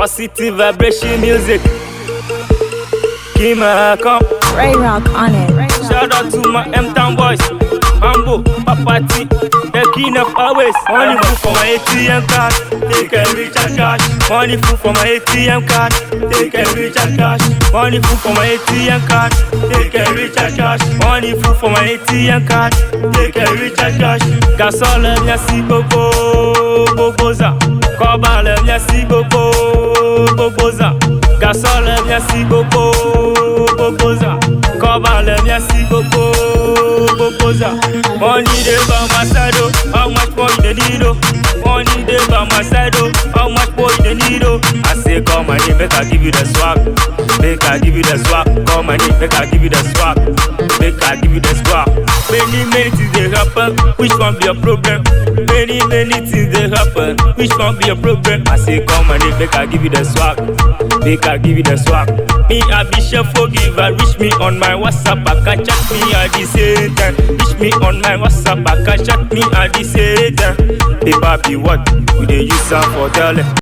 Positive vibration music. Kima come. Ray Rock on it. Shout out to my M-Town boys. Mambo, Papa T, the king of always. Money food for my ATM card, take a recharge cash. Money food for my ATM card, take a recharge cash. Money food for my ATM card, take a recharge cash. Money food for my ATM card, take a recharge cash. Gasol me si bobo boboza, Koba me si bobo boboza. Gasol me si bobo boboza, Koba me si bobo boboza. Money dey by my side, oh. How much more you dey need, oh? Money dey by my side, oh. How much more you dey need, oh? I say call my name, make I give you the swag. Make I give you the swag. Call my name, make I give you the swag. Make I give you the swag. Many things dey happen. Which one be your problem? Many things dey happen. Which one be your problem? I say call my name, make I give you the swag. Make I give you the swag. Me I be sure forgiver. Reach me on my WhatsApp, I can chat me at the same time. Reach me on my WhatsApp, I can chat me at the same time. Paper be what? We dey use am for dollar.